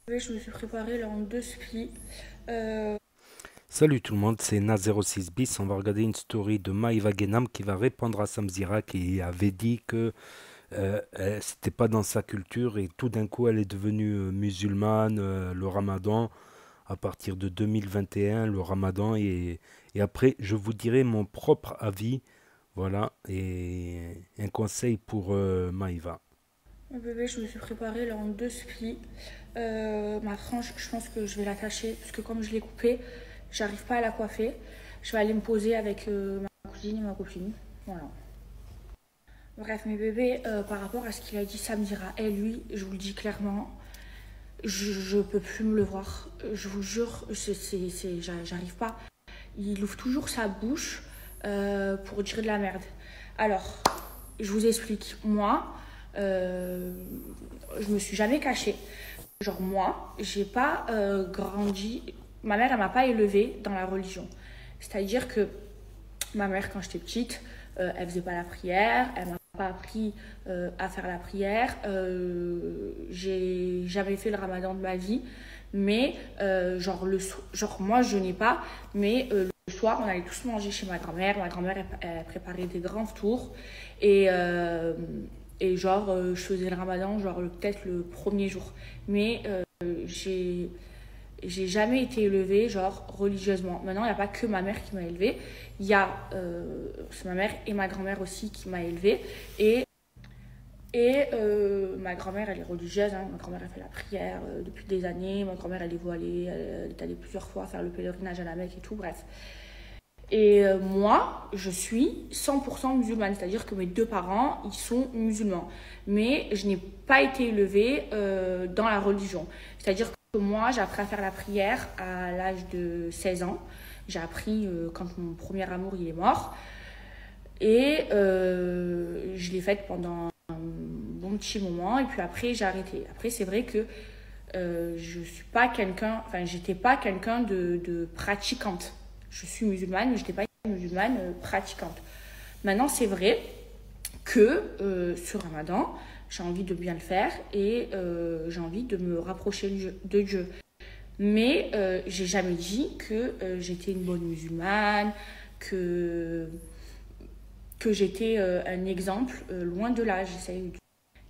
Je me suis préparée là en deux splits. Salut tout le monde, c'est Na06 bis. On va regarder une story de Maïva Genam qui va répondre à Samzira qui avait dit que c'était pas dans sa culture et tout d'un coup elle est devenue musulmane, le ramadan à partir de 2021, le ramadan et après je vous dirai mon propre avis, voilà, et un conseil pour Maïva. Mon bébé, je me suis préparée là en deux splits. Ma frange, je pense que je vais l'attacher parce que comme je l'ai coupée, j'arrive pas à la coiffer. Je vais aller me poser avec ma cousine et ma copine. Voilà. Bref, mes bébés, par rapport à ce qu'il a dit Samira et lui, je vous le dis clairement, je peux plus me le voir. Je vous jure, j'arrive pas. Il ouvre toujours sa bouche pour dire de la merde. Alors, je vous explique. Moi, je me suis jamais cachée. Genre moi, j'ai pas grandi. Ma mère, elle m'a pas élevée dans la religion. C'est-à-dire que ma mère, quand j'étais petite, elle faisait pas la prière. Elle m'a pas appris à faire la prière. J'ai jamais fait le ramadan de ma vie. Mais genre moi, je n'ai pas. Mais le soir, on allait tous manger chez ma grand-mère. Ma grand-mère, elle préparait des grands tours. Et, euh, et genre, je faisais le ramadan, genre peut-être le premier jour. Mais j'ai j'ai jamais été élevée genre religieusement. Maintenant, il n'y a pas que ma mère qui m'a élevée. Il y a c'est ma mère et ma grand-mère aussi qui m'a élevée. Et, ma grand-mère, elle est religieuse. Hein. Ma grand-mère, elle fait la prière depuis des années. Ma grand-mère, elle est voilée. Elle est allée plusieurs fois faire le pèlerinage à la Mecque et tout. Bref. Et moi, je suis 100% musulmane, c'est-à-dire que mes deux parents, ils sont musulmans. Mais je n'ai pas été élevée dans la religion. C'est-à-dire que moi, j'ai appris à faire la prière à l'âge de 16 ans. J'ai appris quand mon premier amour il est mort. Et je l'ai faite pendant un bon petit moment. Et puis après, j'ai arrêté. Après, c'est vrai que je suis pas quelqu'un, enfin, j'étais pas quelqu'un de pratiquante. Je suis musulmane, mais je n'étais pas une musulmane pratiquante. Maintenant, c'est vrai que ce ramadan, j'ai envie de bien le faire et j'ai envie de me rapprocher de Dieu. Mais j'ai jamais dit que j'étais une bonne musulmane, que, que j'étais un exemple, loin de là. J'essaye.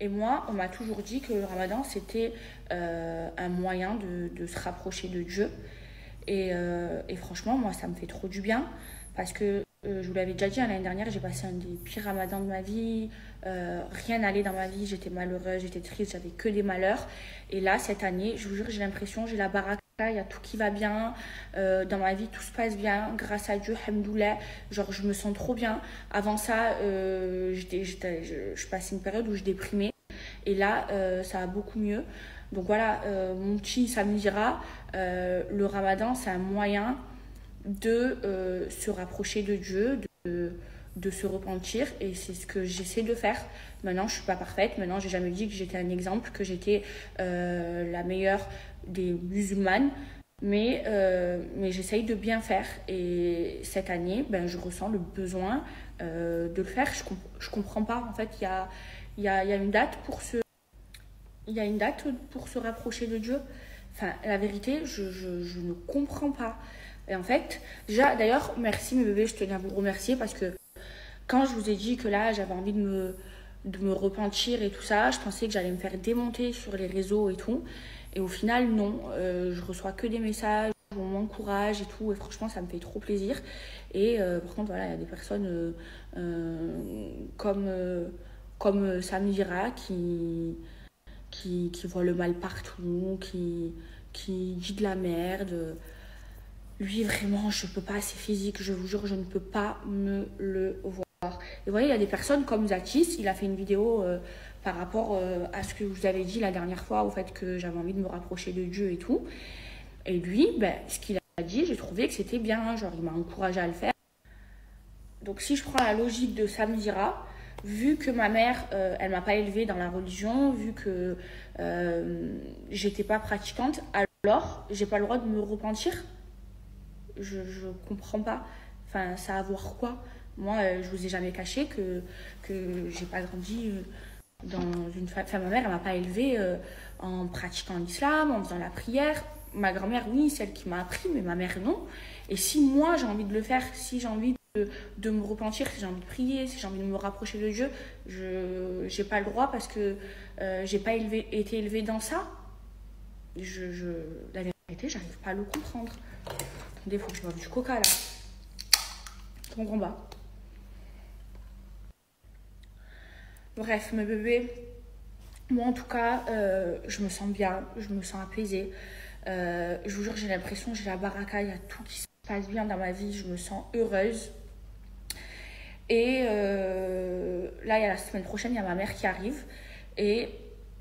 Et moi, on m'a toujours dit que le ramadan, c'était un moyen de se rapprocher de Dieu. Et franchement, moi, ça me fait trop du bien parce que je vous l'avais déjà dit, hein, l'année dernière, j'ai passé un des pires ramadans de ma vie. Rien n'allait dans ma vie, j'étais malheureuse, j'étais triste, j'avais que des malheurs. Et là, cette année, je vous jure, j'ai l'impression, j'ai la baraka, il y a tout qui va bien. Dans ma vie, tout se passe bien, grâce à Dieu, hamdoulah. Genre, je me sens trop bien. Avant ça, je passais une période où je déprimais. Et là, ça va beaucoup mieux. Donc voilà, mon petit, ça me dira, le ramadan, c'est un moyen de se rapprocher de Dieu, de se repentir. Et c'est ce que j'essaie de faire. Maintenant, je ne suis pas parfaite. Maintenant, j'ai jamais dit que j'étais un exemple, que j'étais la meilleure des musulmanes. Mais j'essaye de bien faire. Et cette année, ben, je ressens le besoin de le faire. Je comprends pas. En fait, il y a une date pour il y a une date pour se rapprocher de Dieu. Enfin, la vérité, je ne comprends pas. Et en fait, déjà, d'ailleurs, merci mes bébés, je tenais à vous remercier parce que quand je vous ai dit que là, j'avais envie de me repentir et tout ça, je pensais que j'allais me faire démonter sur les réseaux et tout. Et au final, non. Je reçois que des messages, on m'encourage et tout. Et franchement, ça me fait trop plaisir. Et par contre, voilà, il y a des personnes comme, comme Samira qui voit le mal partout, qui dit de la merde. Lui, vraiment, je peux pas, c'est physique, je vous jure, je ne peux pas me le voir. Et vous voyez, il y a des personnes comme Zatis, il a fait une vidéo par rapport à ce que je vous avais dit la dernière fois, au fait que j'avais envie de me rapprocher de Dieu et tout. Et lui, ben, ce qu'il a dit, j'ai trouvé que c'était bien, genre il m'a encouragé à le faire. Donc si je prends la logique de Samira, vu que ma mère, elle m'a pas élevée dans la religion, vu que j'étais pas pratiquante, alors j'ai pas le droit de me repentir. Je comprends pas. Enfin, ça a à voir quoi? Moi, je vous ai jamais caché que j'ai pas grandi Enfin, ma mère, elle m'a pas élevée en pratiquant l'islam, en faisant la prière. Ma grand-mère, oui, celle qui m'a appris, mais ma mère, non. Et si moi, j'ai envie de le faire, si j'ai envie de me repentir, si j'ai envie de prier, si j'ai envie de me rapprocher de Dieu, je j'ai pas le droit parce que j'ai pas été élevée dans ça. Je, la vérité, j'arrive pas à le comprendre. Attendez, il faut que je boive du coca là. Ton combat. Bref, mes bébés, moi en tout cas, je me sens bien, je me sens apaisée. Je vous jure, j'ai l'impression, j'ai la baraka, il y a tout qui se passe bien dans ma vie, je me sens heureuse. Et là, il y a la semaine prochaine, il y a ma mère qui arrive. Et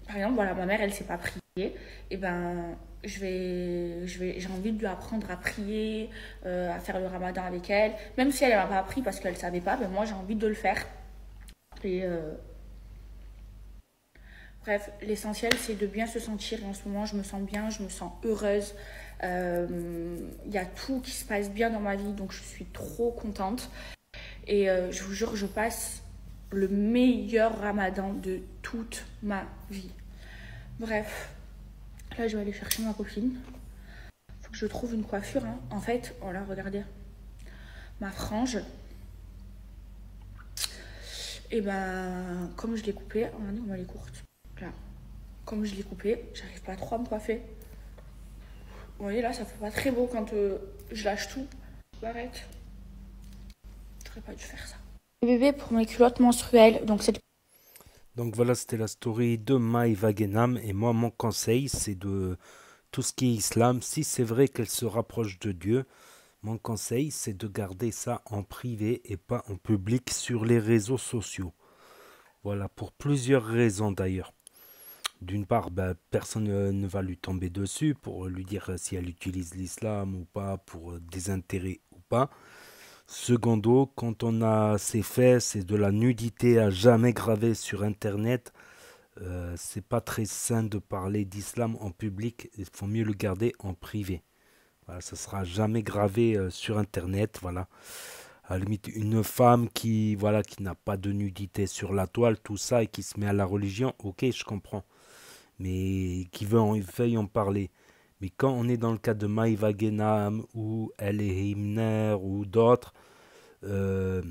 par exemple, voilà, ma mère, elle ne sait pas prier. Et ben, j'ai envie de lui apprendre à prier, à faire le ramadan avec elle. Même si elle ne m'a pas appris parce qu'elle ne savait pas, ben moi, j'ai envie de le faire. Et bref, l'essentiel, c'est de bien se sentir. Et en ce moment, je me sens bien, je me sens heureuse. Il y a tout qui se passe bien dans ma vie, donc je suis trop contente. Et je vous jure, je passe le meilleur ramadan de toute ma vie. Bref, là, je vais aller chercher ma copine. Faut que je trouve une coiffure. Hein. En fait, voilà, regardez. Ma frange. Et ben, comme je l'ai coupée, regardez comment elle est courte. Là. Comme je l'ai coupée, j'arrive pas trop à me coiffer. Vous voyez, là, ça fait pas très beau quand je lâche tout. Arrête. J'aurais pas dû faire ça. Bébé pour mes culottes menstruelles. Donc voilà, c'était la story de Maïva Genam. Et moi, mon conseil, c'est de tout ce qui est islam. Si c'est vrai qu'elle se rapproche de Dieu, mon conseil, c'est de garder ça en privé et pas en public sur les réseaux sociaux. Voilà, pour plusieurs raisons d'ailleurs. D'une part, ben, personne ne va lui tomber dessus pour lui dire si elle utilise l'islam ou pas, pour des intérêts ou pas. Secondo, quand on a ses fesses et de la nudité à jamais gravée sur Internet, c'est pas très sain de parler d'islam en public. Il faut mieux le garder en privé. Voilà, ça sera jamais gravé sur Internet. Voilà. À la limite, une femme qui, voilà, qui n'a pas de nudité sur la toile, tout ça, et qui se met à la religion, ok, je comprends. Mais qui veuille en parler. Mais quand on est dans le cas de Maïva Genam ou El Himner ou d'autres, euh,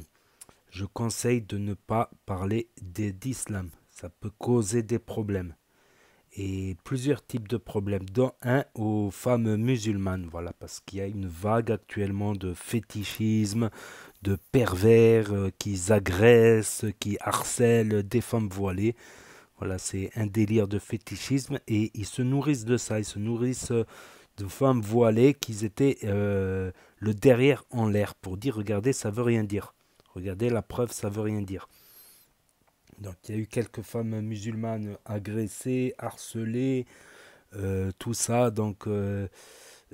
je conseille de ne pas parler d'islam. Ça peut causer des problèmes. Et plusieurs types de problèmes, dont un aux femmes musulmanes, voilà, parce qu'il y a une vague actuellement de fétichisme, de pervers qui agressent, qui harcèlent des femmes voilées. Voilà, c'est un délire de fétichisme et ils se nourrissent de ça, ils se nourrissent de femmes voilées qui étaient le derrière en l'air pour dire regardez, ça veut rien dire. Regardez, la preuve, ça veut rien dire. Donc il y a eu quelques femmes musulmanes agressées, harcelées, tout ça. Donc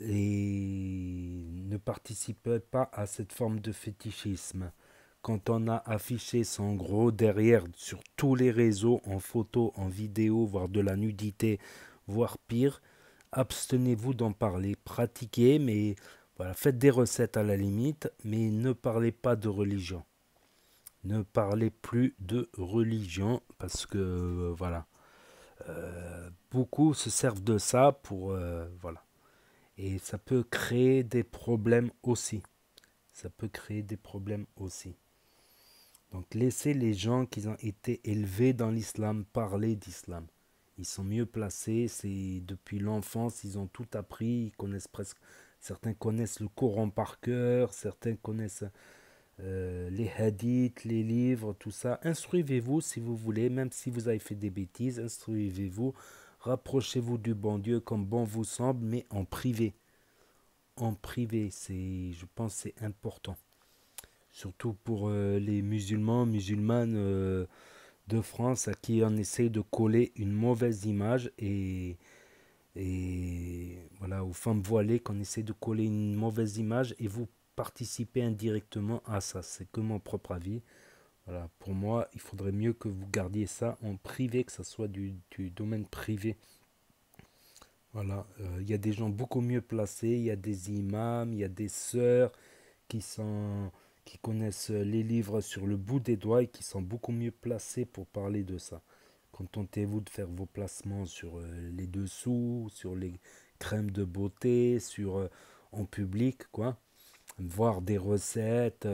et ne participez pas à cette forme de fétichisme. Quand on a affiché son gros derrière sur tous les réseaux, en photo, en vidéo, voire de la nudité, voire pire, abstenez-vous d'en parler. Pratiquez, mais voilà, faites des recettes à la limite, mais ne parlez pas de religion. Ne parlez plus de religion parce que voilà, beaucoup se servent de ça pour voilà. Et ça peut créer des problèmes aussi. Ça peut créer des problèmes aussi. Donc laissez les gens qui ont été élevés dans l'islam parler d'islam. Ils sont mieux placés, c'est depuis l'enfance, ils ont tout appris, ils connaissent presque, certains connaissent le Coran par cœur, certains connaissent les hadiths, les livres, tout ça. Instruisez-vous si vous voulez, même si vous avez fait des bêtises, instruisez-vous, rapprochez-vous du bon Dieu comme bon vous semble, mais en privé. En privé, c'est, je pense, c'est important. Surtout pour les musulmans, musulmanes de France à qui on essaye de coller une mauvaise image et voilà, aux femmes voilées qu'on essaie de coller une mauvaise image et vous participez indirectement à ça. C'est que mon propre avis. Voilà, pour moi, il faudrait mieux que vous gardiez ça en privé, que ce soit du domaine privé. Voilà, il y a des gens beaucoup mieux placés, il y a des imams, il y a des sœurs qui sont qui connaissent les livres sur le bout des doigts et qui sont beaucoup mieux placés pour parler de ça. Contentez-vous de faire vos placements sur les dessous, sur les crèmes de beauté, sur en public, quoi. Voir des recettes,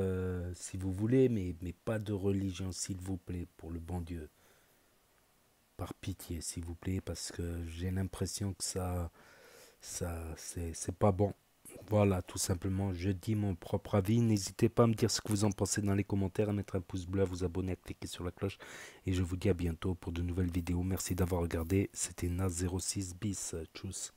si vous voulez, mais pas de religion, s'il vous plaît, pour le bon Dieu. Par pitié, s'il vous plaît, parce que j'ai l'impression que c'est pas bon. Voilà, tout simplement, je dis mon propre avis. N'hésitez pas à me dire ce que vous en pensez dans les commentaires, à mettre un pouce bleu, à vous abonner, à cliquer sur la cloche. Et je vous dis à bientôt pour de nouvelles vidéos. Merci d'avoir regardé. C'était Nas06 bis. Tchuss.